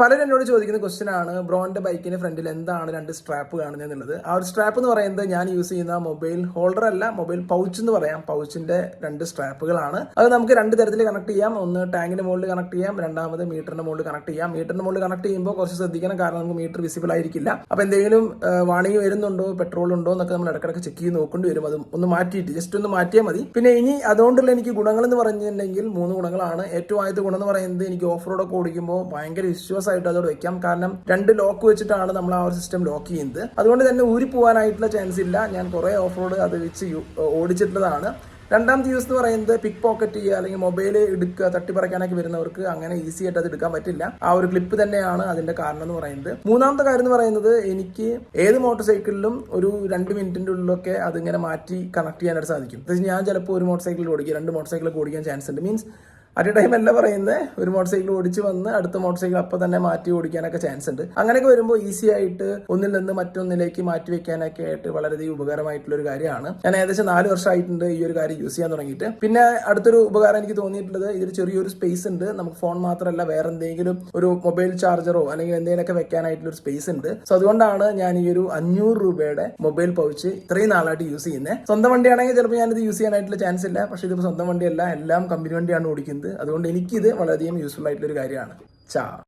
പലരും എന്നോട് ചോദിക്കുന്ന ക്വസ്റ്റ്യൻ ആണ്, ബ്രോന്റെ ബൈക്കിന്റെ ഫ്രണ്ടിൽ എന്താണ് രണ്ട് സ്ട്രാപ്പ് കാണുന്നത് എന്നുള്ളത്. ആ ഒരു സ്ട്രാപ്പ് എന്ന് പറയുന്നത് ഞാൻ യൂസ് ചെയ്യുന്ന മൊബൈൽ ഹോൾഡർ അല്ല, മൊബൈൽ പൗച്ച് എന്ന് പറയാം. പൗച്ചിന്റെ രണ്ട് സ്ട്രാപ്പുകളാണ്. അത് നമുക്ക് രണ്ട് തരത്തിൽ കണക്ട് ചെയ്യാം. ഒന്ന് ടാങ്കിന്റെ മുകളിൽ കണക്ട് ചെയ്യാം, രണ്ടാമത് മീറ്ററിന്റെ മുകളിൽ കണക്ട് ചെയ്യാം. മീറ്ററിന്റെ മുകളിൽ കണക്ട് ചെയ്യുമ്പോൾ കുറച്ച് ശ്രദ്ധിക്കണം, കാരണം നമുക്ക് മീറ്റർ വിസിബിൾ ആയിരിക്കില്ല. അപ്പൊ എന്തെങ്കിലും വാണിംഗ് വരുന്നുണ്ടോ, പെട്രോൾ ഉണ്ടോ എന്നൊക്കെ നമ്മൾ ഇടക്കിടക്ക് ചെക്ക് ചെയ്ത് നോക്കേണ്ടി വരും. അത് ഒന്ന് മാറ്റിയിട്ട് ജസ്റ്റ് ഒന്ന് മാറ്റിയാൽ മതി. പിന്നെ ഇനി അതുകൊണ്ടുള്ള എനിക്ക് ഗുണങ്ങൾ എന്ന് പറഞ്ഞിട്ടുണ്ടെങ്കിൽ 3 ഗുണങ്ങളാണ്. ഏറ്റവും ആദ്യത്തെ ഗുണം എന്ന് പറയുന്നത്, എനിക്ക് ഓഫ് റോഡൊക്കെ ഓടിക്കുമ്പോൾ ഭയങ്കര വിശ്വാസമായിട്ട് അതോട് വെക്കാം. കാരണം 2 ലോക്ക് വെച്ചിട്ടാണ് നമ്മൾ ആ ഒരു സിസ്റ്റം ലോക്ക് ചെയ്യുന്നത്. അതുകൊണ്ട് തന്നെ ഊരി പോകാനായിട്ടുള്ള ചാൻസ് ഇല്ല. ഞാൻ കുറെ ഓഫ് റോഡ് അത് വെച്ച് ഓടിച്ചിട്ടുള്ളതാണ്. രണ്ടാമത്തെ യൂസ് എന്ന് പറയുന്നത്, പിക്ക് പോക്കറ്റ് ചെയ്യുക അല്ലെങ്കിൽ മൊബൈൽ എടുക്കുക, തട്ടിപ്പറിക്കാനൊക്കെ വരുന്നവർക്ക് അങ്ങനെ ഈസി ആയിട്ട് അത് എടുക്കാൻ പറ്റില്ല. ആ ഒരു ക്ലിപ്പ് തന്നെയാണ് അതിന്റെ കാരണം എന്ന് പറയുന്നത്. മൂന്നാമത്തെ കാര്യം എന്ന് പറയുന്നത്, എനിക്ക് ഏത് മോട്ടോർ സൈക്കിളിലും ഒരു 2 മിനിറ്റിന്റെ ഉള്ളിലൊക്കെ അതിങ്ങനെ മാറ്റി കണക്ട് ചെയ്യാനായിട്ട് സാധിക്കും. ഞാൻ ചിലപ്പോൾ ഒരു മോട്ടോർ സൈക്കിൾ ഓടിക്കുക, 2 മോട്ടോർ സൈക്കിളൊക്കെ ഓടിക്കാൻ ചാൻസ് ഉണ്ട്. മീൻസ് അറ്റ് എ ടൈം അല്ല പറയുന്നത്, ഒരു മോട്ടോർ സൈക്കിൾ ഓടിച്ച് വന്ന് അടുത്ത മോട്ടോർ സൈക്കിൾ അപ്പം തന്നെ മാറ്റി ഓടിക്കാനൊക്കെ ചാൻസ് ഉണ്ട്. അങ്ങനെയൊക്കെ വരുമ്പോൾ ഈസി ആയിട്ട് ഒന്നിൽ നിന്ന് മറ്റൊന്നിലേക്ക് മാറ്റി വെക്കാനൊക്കെ ആയിട്ട് വളരെയധികം ഉപകാരമായിട്ടുള്ള ഒരു കാര്യമാണ്. ഞാൻ ഏകദേശം 4 വർഷമായിട്ടുണ്ട് ഈ ഒരു കാര്യം യൂസ് ചെയ്യാൻ തുടങ്ങിയിട്ട്. പിന്നെ അടുത്തൊരു ഉപകാരം എനിക്ക് തോന്നിയിട്ടുള്ളത്, ഇതിൽ ചെറിയൊരു സ്പേസ് ഉണ്ട്. നമുക്ക് ഫോൺ മാത്രമല്ല വേറെ എന്തെങ്കിലും ഒരു മൊബൈൽ ചാർജറോ അല്ലെങ്കിൽ എന്തെങ്കിലുമൊക്കെ വെക്കാനായിട്ടുള്ള ഒരു സ്പേസ് ഉണ്ട്. സോ അതുകൊണ്ടാണ് ഞാൻ ഈ ഒരു 500 രൂപയുടെ മൊബൈൽ പൗച്ച് ഇത്രയും നാളായിട്ട് യൂസ് ചെയ്യുന്നത്. സ്വന്തം വണ്ടിയാണെങ്കിൽ ചിലപ്പോൾ ഞാനിത് യൂസ് ചെയ്യാനായിട്ടുള്ള ചാൻസ് ഇല്ല. പക്ഷേ ഇതിപ്പോൾ സ്വന്തം വണ്ടിയല്ല, എല്ലാം കമ്പനി വണ്ടിയാണ് ഓടിക്കുന്നത്. അതുകൊണ്ട് എനിക്കിത് വളരെയധികം യൂസ്ഫുൾ ആയിട്ടുള്ള ഒരു കാര്യമാണ്.